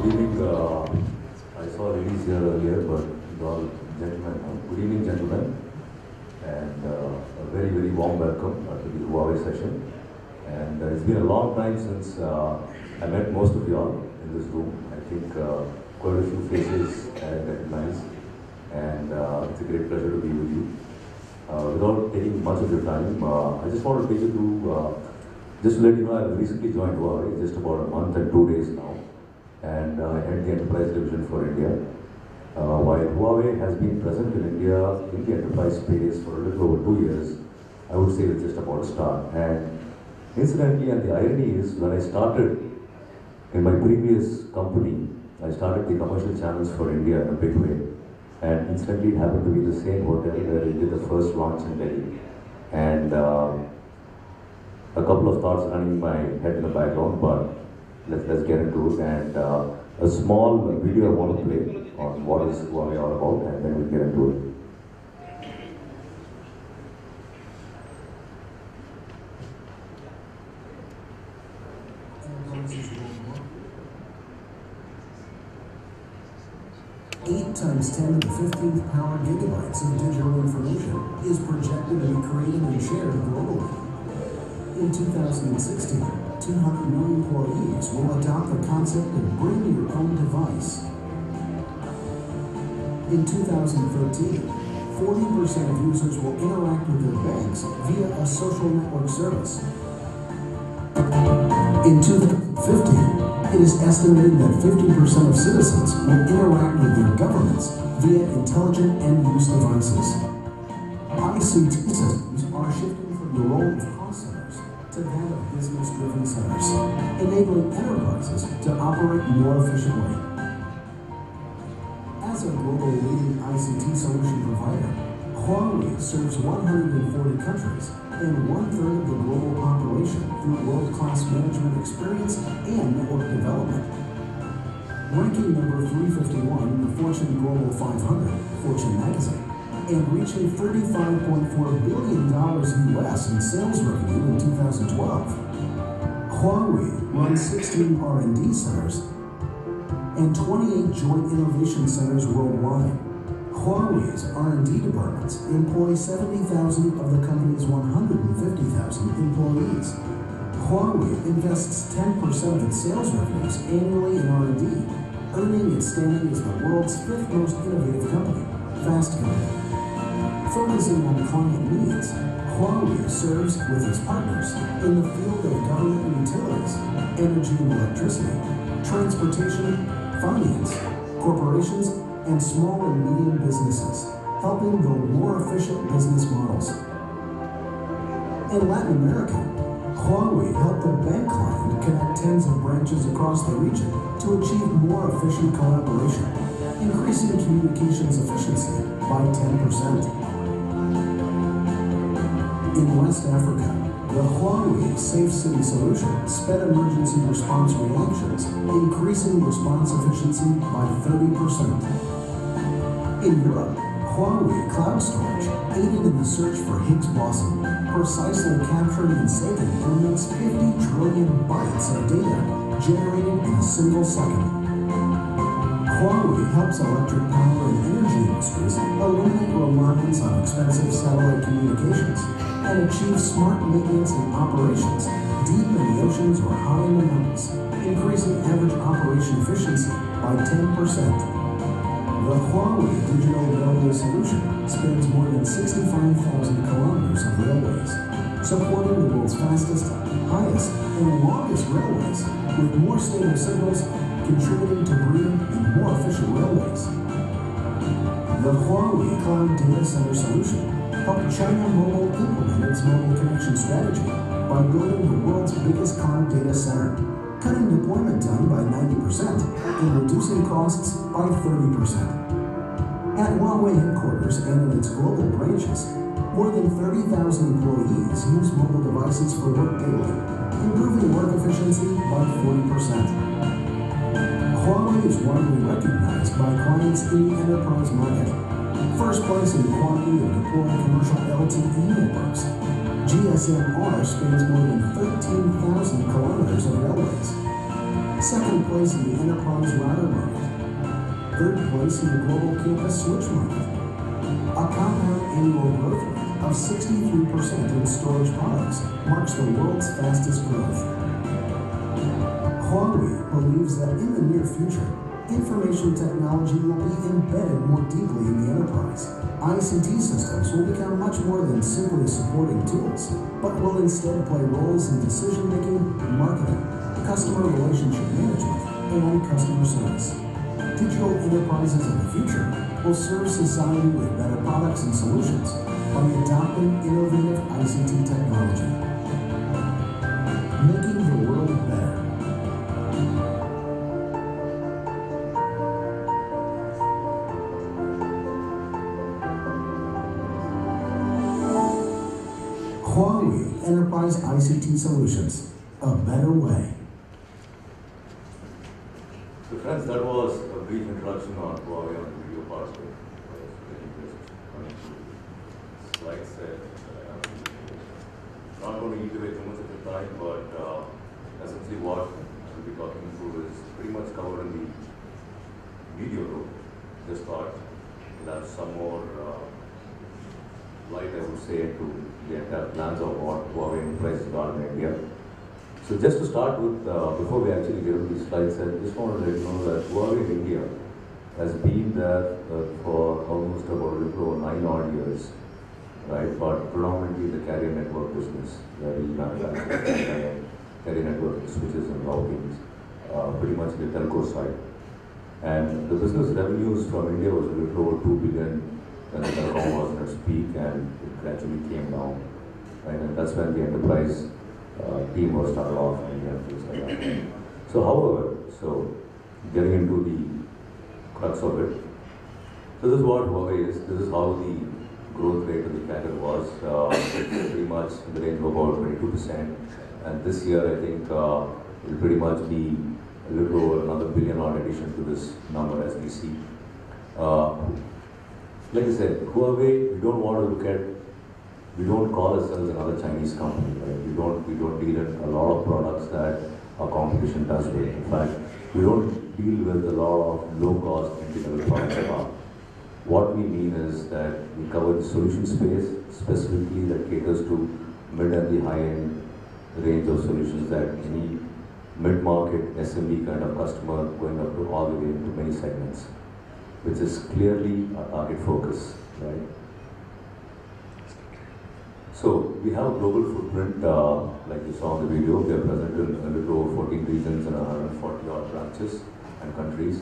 Good evening. I saw ladies here earlier, but all gentlemen. Good evening, gentlemen, and a very, very warm welcome to the Huawei session. And it's been a long time since I met most of you all in this room. I think quite a few faces I recognize, and it's a great pleasure to be with you. Without taking much of your time, I just want to take you through, just to let you know, I've recently joined Huawei, just about a month and 2 days now, and I head the enterprise division for India. While Huawei has been present in India in the enterprise space for a little over 2 years, I would say it's just about a start. And incidentally, and the irony is, when I started in my previous company, I started the commercial channels for India in a big way. And incidentally, it happened to be the same hotel where we did the first launch in Delhi. And a couple of thoughts running in my head in the background, but let's get into it. And a small video I want to play on what is Huawei all about, and then we'll get into it. 8 times 10 to the 15th power gigabytes of digital information is projected to be created and shared globally. In 2016, 200 million employees will adopt the concept of bring your own device. In 2013, 40% of users will interact with their banks via a social network service. In 2015, it is estimated that 50% of citizens will interact with their governments via intelligent end-use devices. ICT systems are shifting from the role of cost centers to that of business-driven centers, enabling enterprises to operate more efficiently. As a global leading ICT solution provider, Huawei serves 140 countries and 1/3 of the global population through world-class management experience and network development. Ranking number 351 in the Fortune Global 500, Fortune magazine, and reaching $35.4 billion US in sales revenue in 2012. Huawei runs 16 R&D centers and 28 joint innovation centers worldwide. Huawei's R&D departments employ 70,000 of the company's 150,000 employees. Huawei invests 10% of its sales revenues annually in R&D, earning its standing as the world's 5th most innovative company, Fast Company. Focusing on client needs, Huawei serves with its partners in the field of government and utilities, energy and electricity, transportation, finance, corporations, and small and medium businesses, helping build more efficient business models. In Latin America, Huawei helped a bank client connect tens of branches across the region to achieve more efficient collaboration, increasing communications efficiency by 10%. In West Africa, the Huawei Safe City solution sped emergency response reactions, increasing response efficiency by 30%. In Europe, Huawei Cloud Storage aided in the search for Higgs boson, precisely capturing and saving almost 50 trillion bytes of data generated in a single second. Huawei helps electric power and energy industries eliminate reliance on expensive satellite communications and achieve smart maintenance and operations deep in the oceans or high in the mountains, increasing average operation efficiency by 10%. The Huawei Digital Railway Solution spans more than 65,000 kilometers of railways, supporting the world's fastest, highest, and longest railways, with more stable signals contributing to greener and more efficient railways. The Huawei Cloud Data Center Solution helped China Mobile implement its mobile connection strategy by building the world's biggest cloud data center, cutting deployment time by 90% and reducing costs by 30%. At Huawei headquarters and in its global branches, more than 30,000 employees use mobile devices for work daily, improving work efficiency by 40%. Huawei is widely recognized by clients in the enterprise market. First place in quantity of deployed commercial LTE networks. GSM-R spans more than 13,000 kilometers of railways. Second place in the enterprise router market. Third place in the global campus switch market. A compound annual growth rate of 63% in storage products marks the world's fastest growth. Huawei believes that in the near future, information technology will be embedded more deeply in the enterprise. ICT systems will become much more than simply supporting tools, but will instead play roles in decision-making, marketing, customer relationship management, and customer service. Digital enterprises of the future will serve society with better products and solutions by adopting innovative ICT technology, making the world better. Huawei Enterprise ICT Solutions, a better way. So friends, that was a brief introduction on Huawei on the video part of it. Like said, not going to iterate too much at the time, but essentially what we'll be talking through is pretty much covered in the video though. Just thought we'll have some more light, I would say, into the entire plans of what Huawei Enterprises are in India. So just to start with, before we actually get into these slides, I just wanted to let you know that Huawei in India has been there for almost about a little over 9 odd years, right? But predominantly the carrier network business, where we manufacture carrier network switches and routings, pretty much the telco side. And the business revenues from India was a little over 2 billion when the telecom was at its peak, and it gradually came down, right? And that's when the enterprise team was started off in India and things like that. So however, getting into the crux of it, so this is what Huawei is, this is how the growth rate of the carrier was, pretty much in the range of about 22%, and this year I think it will pretty much be a little over another billion odd addition to this number as we see. Like I said, Huawei, we don't want to look at, we don't call ourselves another Chinese company, right? We don't deal in a lot of products that our competition does with. In fact, we don't deal with a lot of low-cost entry-level products at all. What we mean is that we cover the solution space, specifically that caters to mid and the high-end range of solutions that any mid-market SMB kind of customer going up to all the way into many segments, which is clearly our target focus, right? So we have a global footprint, like you saw in the video. We are present in a little over 14 regions and 140 odd branches and countries.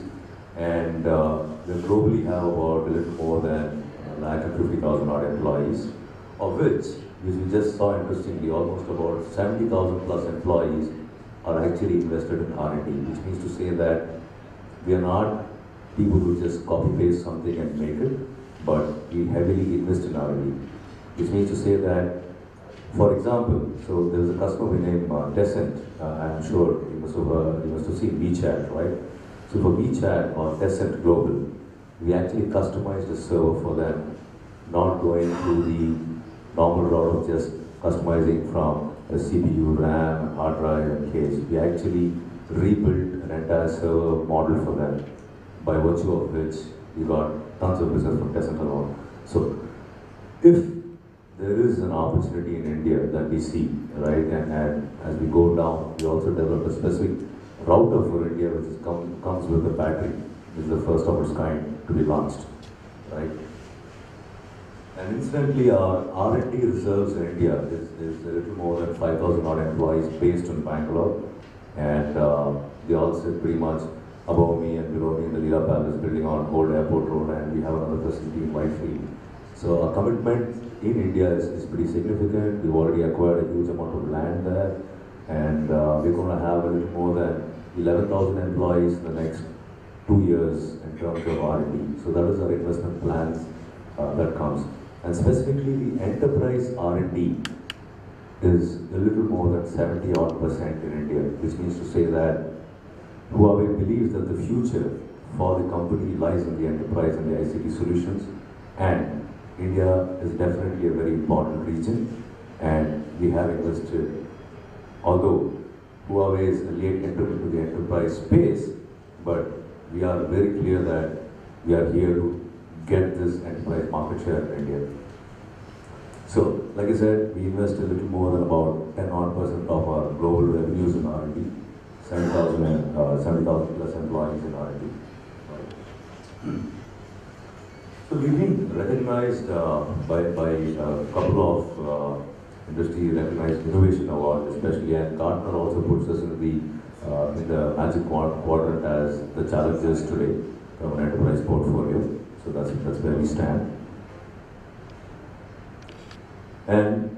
And we globally have about a little more than 150,000 odd employees, of which we just saw interestingly, almost about 70,000 plus employees are actually invested in R&D, which means to say that we are not people who just copy paste something and make it, but we heavily invest in R&D, which means to say that, for example, so there was a customer named Descent. I'm sure you must have seen WeChat, right? So for WeChat or Descent Global, we actually customized a server for them, not going through the normal route of just customizing from a CPU, RAM, hard drive, and case. We actually rebuilt an entire server model for them, by virtue of which we got tons of business from Descent alone. So if there is an opportunity in India that we see, right, and as we go down, we also develop a specific router for India, which is comes with a battery, which is the first of its kind to be launched, right? And incidentally, our R&D reserves in India is a little more than 5,000 odd employees based in Bangalore, and they all sit pretty much above me and below me in the Leela Palace building on Old Airport Road, and we have another facility in Whitefield. So our commitment in India is pretty significant. We've already acquired a huge amount of land there, and we're going to have a little more than 11,000 employees in the next 2 years in terms of R&D. So that is our investment plans that comes. And specifically the enterprise R&D is a little more than 70% odd in India, which means to say that Huawei believes that the future for the company lies in the enterprise and the ICT solutions, and India is definitely a very important region, and we have invested, although Huawei is late entered into the enterprise space, but we are very clear that we are here to get this enterprise market share in India. So, like I said, we invest a little more than about 10% of our global revenues in R&D, 70,000 plus employees in R&D. So we've been recognized by a couple of industry recognized innovation awards, especially, and Gartner also puts us in the magic quadrant as the challenges today from an enterprise portfolio. So that's where we stand. And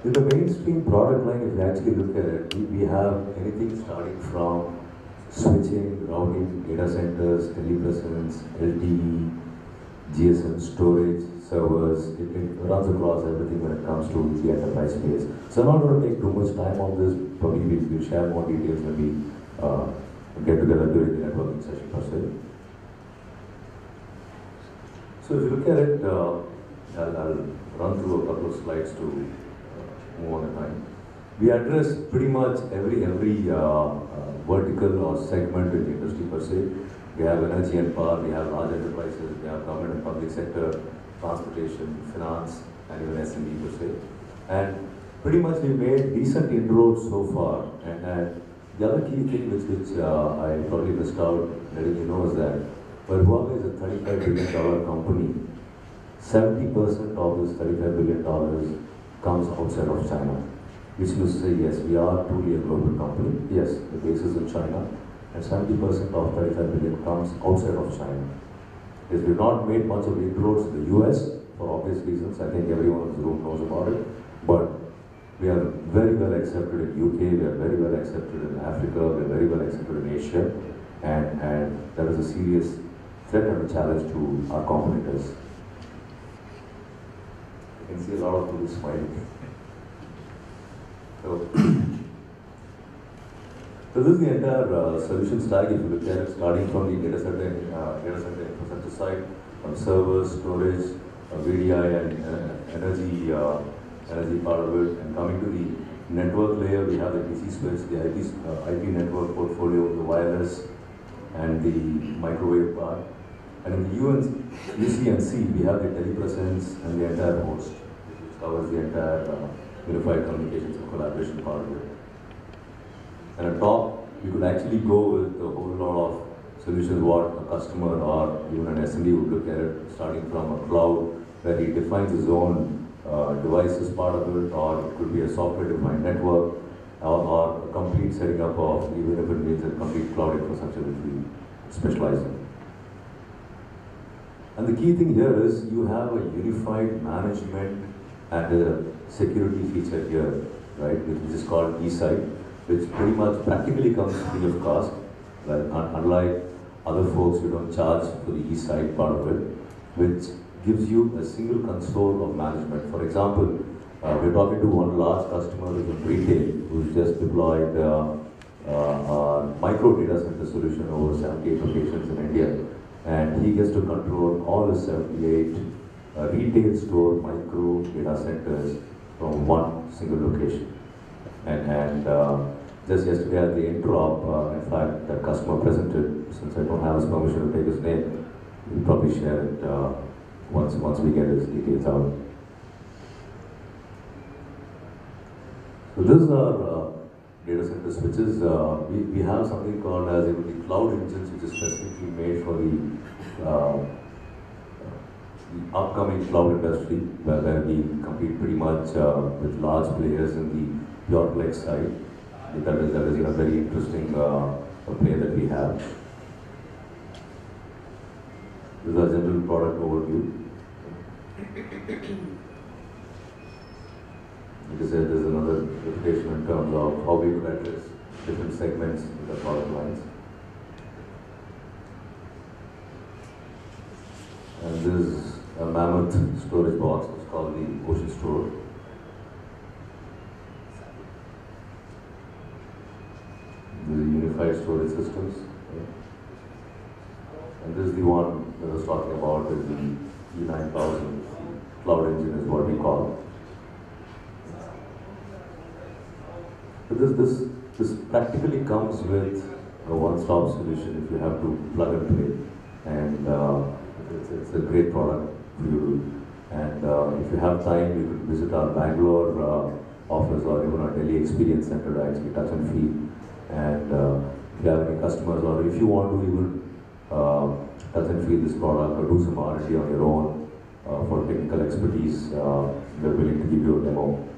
in the mainstream product line, if you actually look at it, we have anything starting from switching, routing, data centers, telepresence, LTE, GSM, storage, servers. It runs across everything when it comes to the enterprise space. So I'm not going to take too much time on this. Probably we'll share more details when we get together during the networking session per se. So if you look at it, I'll run through a couple of slides to move on the time. We address pretty much every vertical or segment in the industry per se. We have energy and power, we have large enterprises, we have government and public sector, transportation, finance, and even SME per se. And pretty much we made decent inroads so far. And the other key thing which I probably missed out letting you know is that while Huawei is a $35 billion company, 70% of this $35 billion comes outside of China. Which means to say, yes, we are truly a global company. Yes, the base is in China, and 70% of 35 billion comes outside of China. Yes, we've not made much of inroads in the US for obvious reasons. I think everyone in this room knows about it. But we are very well accepted in UK, we are very well accepted in Africa, we are very well accepted in Asia, and that is a serious threat and a challenge to our competitors. You can see a lot of people smiling. So this is the entire solution stack. If you look at it, starting from the data center infrastructure side, from servers, storage, VDI, and energy part of it, and coming to the network layer, we have the PC switch, the IP network portfolio, the wireless, and the microwave part. And in the UC&C, we have the telepresence and the entire host, which covers the entire unified communications and collaboration part of it. And at top, we could actually go with a whole lot of solutions what a customer or even an SME would look at it, starting from a cloud where he defines his own devices part of it, or it could be a software-defined network, or a complete setting up of, even if it means a complete cloud infrastructure which we specialize in. And the key thing here is you have a unified management and a security feature here, right, which is called eSite, which pretty much practically comes free of cost. Well, unlike other folks who don't charge for the eSite part of it, which gives you a single console of management. For example, we're talking to one large customer who's in retail, who's just deployed a micro data center solution over 78 locations in India. And he gets to control all the 78 retail store micro data centers from one single location. And just yesterday at the intro, in fact, the customer presented, since I don't have his permission to take his name, we'll probably share it once we get his details out. So this is our data center switches. We have something called as the cloud engines, which is specifically made for the upcoming cloud industry, where we compete pretty much with large players in the pure plex side. That is a very interesting play that we have. This is our general product overview. Like I said, there's another reputation in terms of how we could address different segments in the product lines. And this is a mammoth storage box. It's called the Ocean Store. The unified storage systems. And this is the one that I was talking about, is the E9000 cloud engine is what we call. So this practically comes with a one-stop solution if you have to plug and play, and it's a great product for you. And if you have time, you can visit our Bangalore office or even our Delhi Experience Center to actually touch and feel. And if you have any customers, or if you want to even touch and feel this product or do some R&D on your own for technical expertise, we're willing to give you a demo,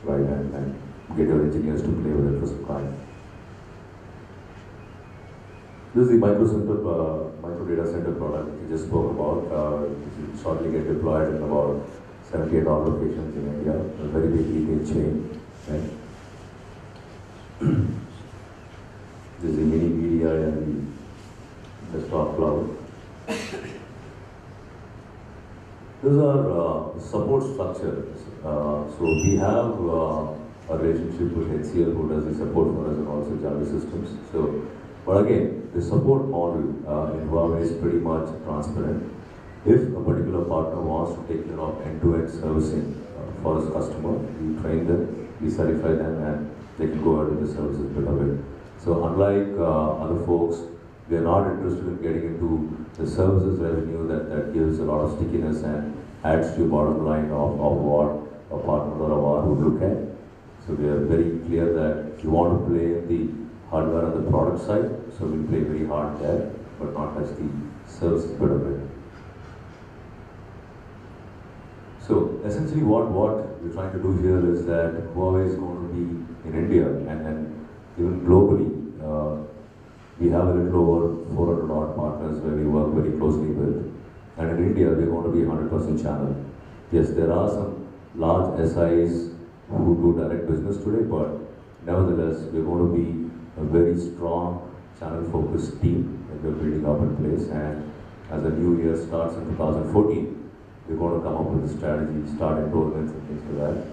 right, and get your engineers to play with it for some time. This is the micro data center product we just spoke about. It will shortly get deployed in about 78 odd locations in India, a very big retail chain. Right? This is the mini media and the desktop cloud. These are support structures. So we have a relationship with HCL who does the support for us and also Java systems. So, but again, the support model in Huawei is pretty much transparent. If a particular partner wants to take care of end-to-end servicing for his customer, we train them, we certify them, and they can go out with the services bit of it. So unlike other folks, we are not interested in getting into the services revenue that gives a lot of stickiness and adds to your bottom line of what a partner or a VAR would look at. So we are very clear that you want to play the hardware and the product side, so we play very hard there, but not as the services bit of it. So essentially what we're trying to do here is that Huawei is going to be in India and even globally. We have a little over 400 odd partners where we work very closely with. And in India, we're going to be 100% channel. Yes, there are some large SIs who do direct business today, but nevertheless, we're going to be a very strong channel-focused team that we're building up in place. And as the new year starts in 2014, we're going to come up with a strategy, start enrollments and things like that.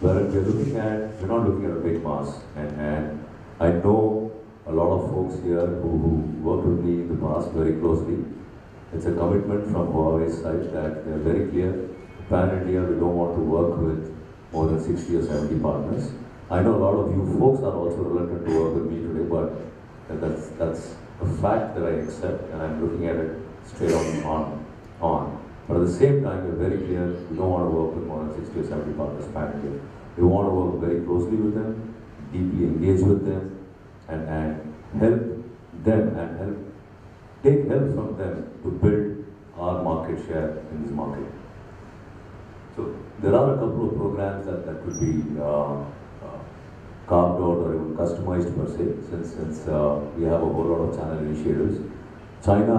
Where we're not looking at a big mass. And I know a lot of folks here who worked with me in the past very closely. It's a commitment from Huawei's side that they're very clear. Pan-India, we don't want to work with more than 60 or 70 partners. I know a lot of you folks are also reluctant to work with me today, but that's a fact that I accept, and I'm looking at it straight on. But at the same time, we're very clear, we don't want to work with more than 60 or 70 partners Pan-India. We want to work very closely with them, deeply engage with them, and help them and take help from them to build our market share in this market. So there are a couple of programs that could be carved out or even customized per se, since we have a whole lot of channel initiatives. China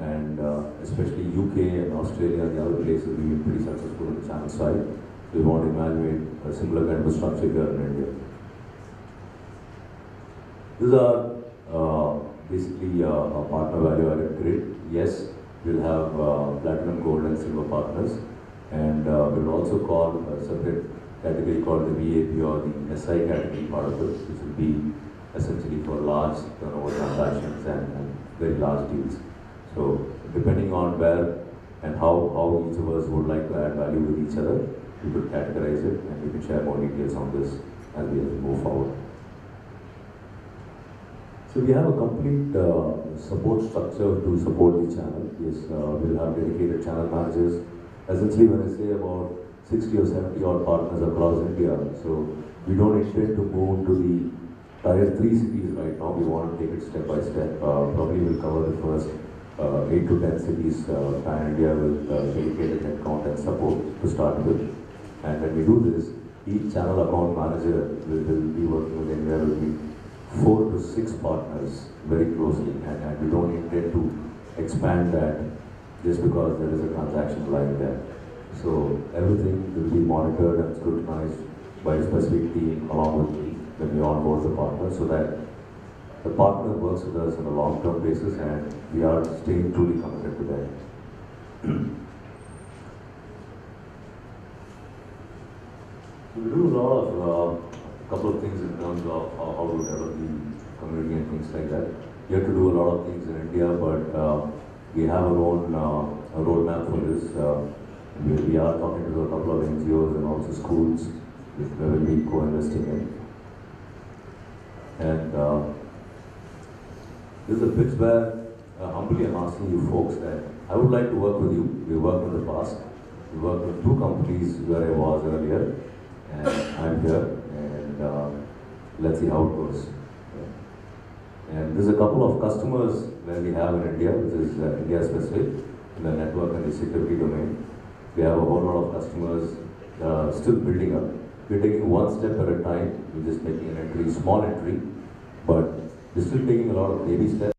and especially UK and Australia and the other places we've been pretty successful on the channel side. We want to evaluate a similar kind of a structure here in India. These are basically a partner value added grid. Yes, we'll have platinum, gold and silver partners, and we'll also call a separate category called the VAP or the SI category part of it, which will be essentially for large turnover transactions and very large deals. So depending on where and how each of us would like to add value with each other, we could categorize it and we can share more details on this as we move forward. So we have a complete support structure to support the channel. Yes, we'll have dedicated channel managers. Essentially, when I say about 60 or 70 odd partners across India, so we don't intend to move to the Tier 3 cities right now. We want to take it step by step. Probably we'll cover the first 8 to 10 cities pan-India with dedicated headcount and support to start with. And when we do this, each channel account manager will be working with anywhere between 4 to 6 partners very closely, and we don't intend to expand that just because there is a transaction like that. So everything will be monitored and scrutinized by a specific team along with me when we onboard the partner, so that the partner works with us on a long-term basis and we are staying truly committed to that. We do a lot of couple of things in terms of how to develop the community and things like that. We have to do a lot of things in India, but we have our own roadmap for this. We are talking to a couple of NGOs and also schools where we'll be co-investing in. And this is a pitch where humbly I'm asking you folks that I would like to work with you. We worked in the past. We worked with 2 companies where I was earlier, and I'm here, and let's see how it goes. And there's a couple of customers that we have in India, which is India specific, in the network and the security domain. We have a whole lot of customers still building up. We're taking one step at a time. We're just making an entry, small entry, but we're still taking a lot of baby steps.